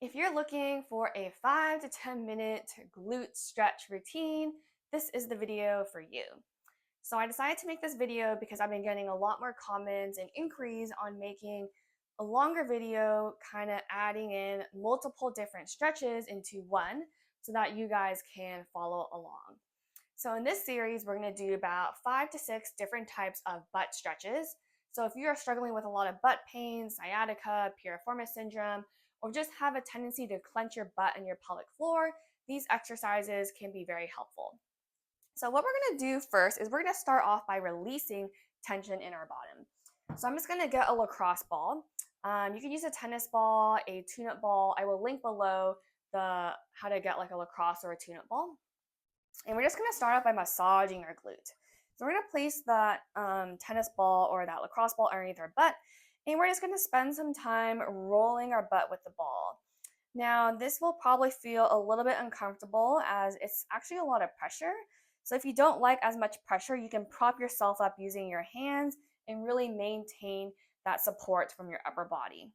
If you're looking for a 5 to 10 minute glute stretch routine, this is the video for you. So I decided to make this video because I've been getting a lot more comments and inquiries on making a longer video, kind of adding in multiple different stretches into one so that you guys can follow along. So in this series, we're going to do about 5 to 6 different types of butt stretches. So if you are struggling with a lot of butt pain, sciatica, piriformis syndrome, or just have a tendency to clench your butt and your pelvic floor, these exercises can be very helpful. So what we're going to do first is we're going to start off by releasing tension in our bottom. So I'm just going to get a lacrosse ball. You can use a tennis ball, a tune-up ball. I will link below the how to get like a lacrosse or a tune-up ball. And we're just going to start off by massaging our glute. So we're going to place that tennis ball or that lacrosse ball underneath our butt, and we're just going to spend some time rolling our butt with the ball. Now, this will probably feel a little bit uncomfortable as it's actually a lot of pressure. So if you don't like as much pressure, you can prop yourself up using your hands and really maintain that support from your upper body.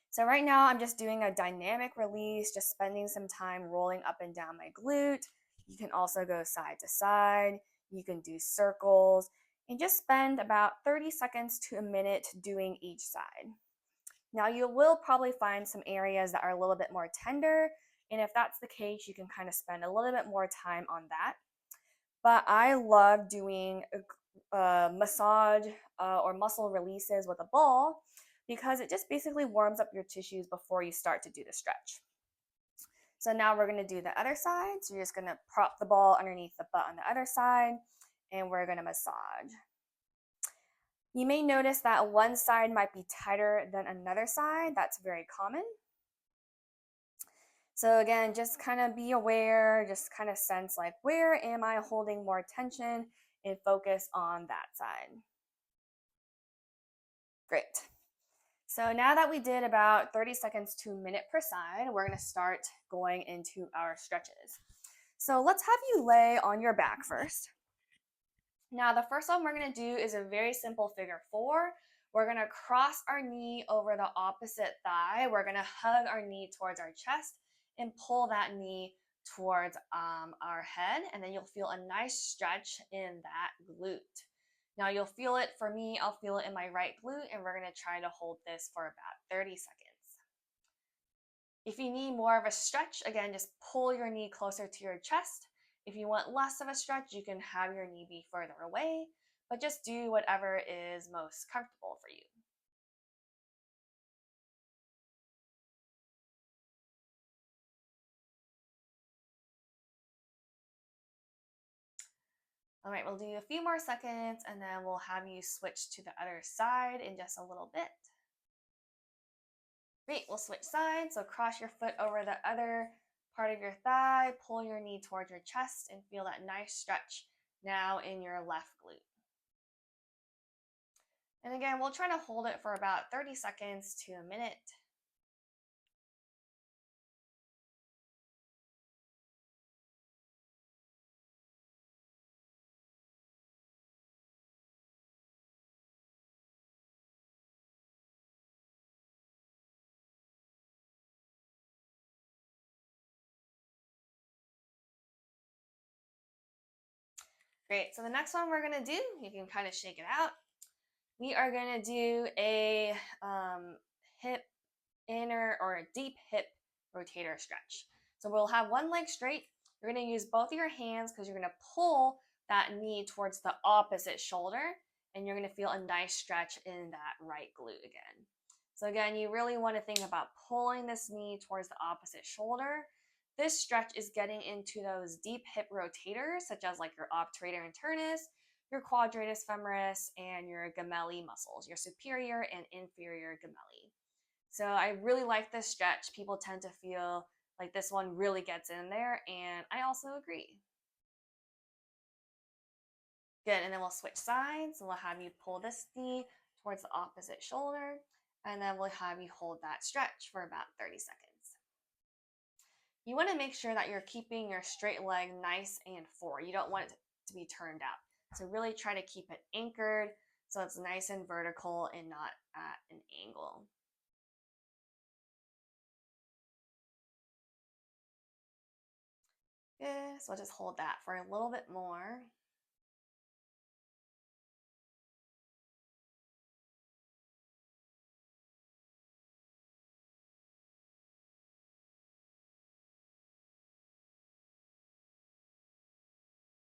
So right now I'm just doing a dynamic release, just spending some time rolling up and down my glute. You can also go side to side. You can do circles and just spend about 30 seconds to a minute doing each side. Now you will probably find some areas that are a little bit more tender, and if that's the case, you can kind of spend a little bit more time on that. But I love doing massage or muscle releases with a ball because it just basically warms up your tissues before you start to do the stretch. So now we're going to do the other side. So you're just going to prop the ball underneath the butt on the other side, and we're going to massage. You may notice that one side might be tighter than another side. That's very common. So again, just kind of be aware, just kind of sense like, where am I holding more tension, and focus on that side. Great. So now that we did about 30 seconds to a minute per side, we're going to start going into our stretches. So let's have you lay on your back first. Now the first one we're going to do is a very simple figure 4. We're going to cross our knee over the opposite thigh. We're going to hug our knee towards our chest and pull that knee towards our head, and then you'll feel a nice stretch in that glute. Now you'll feel it, for me, I'll feel it in my right glute, and we're going to try to hold this for about 30 seconds. If you need more of a stretch, again, just pull your knee closer to your chest. If you want less of a stretch, you can have your knee be further away, but just do whatever is most comfortable for you. All right, we'll do a few more seconds and then we'll have you switch to the other side in just a little bit. Great, we'll switch sides. So cross your foot over the other part of your thigh, pull your knee towards your chest, and feel that nice stretch now in your left glute. And again, we'll try to hold it for about 30 seconds to a minute. Great, so the next one we're gonna do, you can kind of shake it out. We are gonna do a hip inner or a deep hip rotator stretch. So we'll have one leg straight. You're gonna use both of your hands because you're gonna pull that knee towards the opposite shoulder, and you're gonna feel a nice stretch in that right glute again. So again, you really wanna think about pulling this knee towards the opposite shoulder. This stretch is getting into those deep hip rotators, such as like your obturator internus, your quadratus femoris, and your gemelli muscles, your superior and inferior gemelli. So I really like this stretch. People tend to feel like this one really gets in there, and I also agree. Good, and then we'll switch sides. We'll have you pull this knee towards the opposite shoulder, and then we'll have you hold that stretch for about 30 seconds. You want to make sure that you're keeping your straight leg nice and forward. You don't want it to be turned out. So really try to keep it anchored so it's nice and vertical and not at an angle. Good. So I'll just hold that for a little bit more.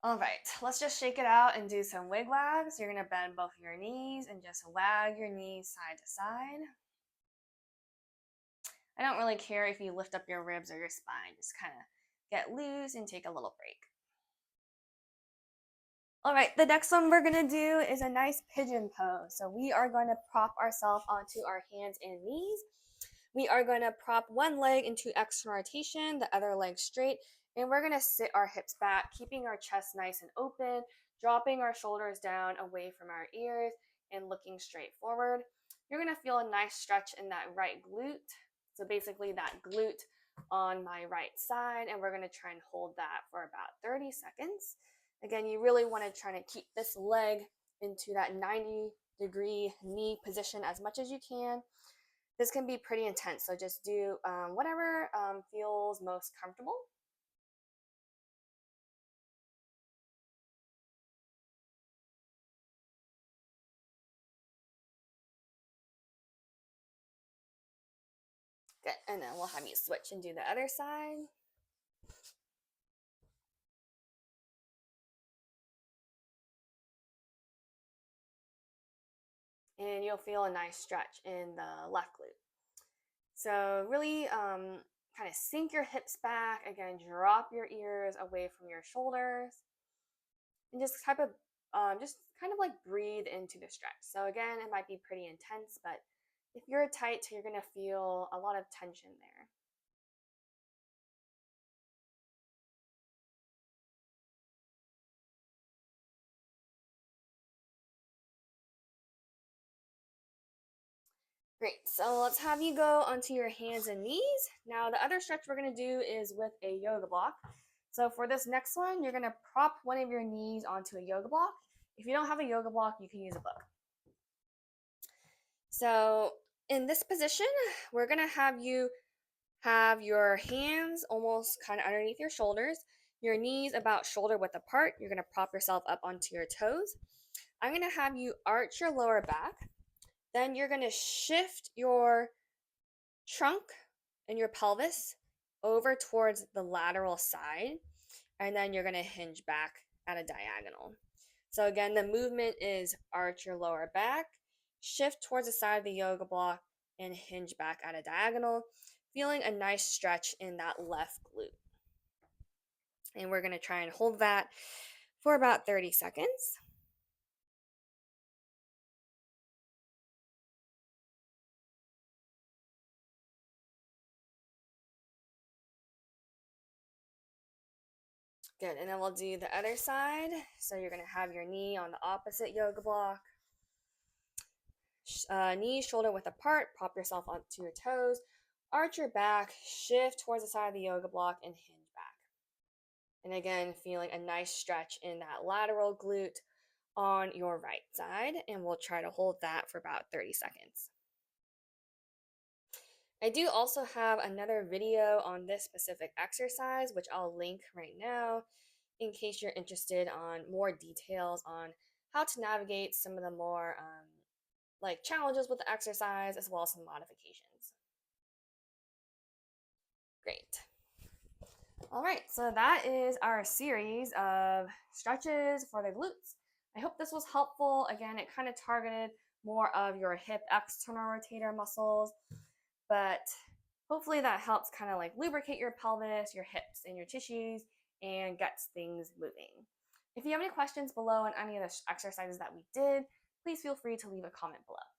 All right, let's just shake it out and do some wig wags. You're gonna bend both of your knees and just wag your knees side to side. I don't really care if you lift up your ribs or your spine, just kind of get loose and take a little break. All right, the next one we're gonna do is a nice pigeon pose. So we are going to prop ourselves onto our hands and knees. We are going to prop one leg into external rotation, the other leg straight, and we're going to sit our hips back, keeping our chest nice and open, dropping our shoulders down away from our ears, and looking straight forward. You're going to feel a nice stretch in that right glute. So basically that glute on my right side, and we're going to try and hold that for about 30 seconds. Again, you really want to try to keep this leg into that 90-degree knee position as much as you can. This can be pretty intense, so just do whatever feels most comfortable. Good, and then we'll have you switch and do the other side. And you'll feel a nice stretch in the left glute. So really kind of sink your hips back. Again, drop your ears away from your shoulders. And just kind of like breathe into the stretch. So again, it might be pretty intense, but if you're tight, you're gonna feel a lot of tension there. Great, so let's have you go onto your hands and knees. Now the other stretch we're gonna do is with a yoga block. So for this next one, you're gonna prop one of your knees onto a yoga block. If you don't have a yoga block, you can use a book. So in this position, we're gonna have you have your hands almost kind of underneath your shoulders, your knees about shoulder width apart. You're gonna prop yourself up onto your toes. I'm gonna have you arch your lower back. Then you're gonna shift your trunk and your pelvis over towards the lateral side, and then you're going to hinge back at a diagonal. So again, the movement is arch your lower back, shift towards the side of the yoga block, and hinge back at a diagonal, feeling a nice stretch in that left glute. And we're going to try and hold that for about 30 seconds. Good, and then we'll do the other side. So you're gonna have your knee on the opposite yoga block. Knees shoulder width apart, prop yourself onto your toes, arch your back, shift towards the side of the yoga block, and hinge back. And again, feeling a nice stretch in that lateral glute on your right side, and we'll try to hold that for about 30 seconds. I do also have another video on this specific exercise, which I'll link right now in case you're interested on more details on how to navigate some of the more like challenges with the exercise as well as some modifications. Great. All right, so that is our series of stretches for the glutes. I hope this was helpful. Again, it kind of targeted more of your hip external rotator muscles, but hopefully that helps kind of like lubricate your pelvis, your hips, and your tissues and gets things moving. If you have any questions below on any of the exercises that we did, please feel free to leave a comment below.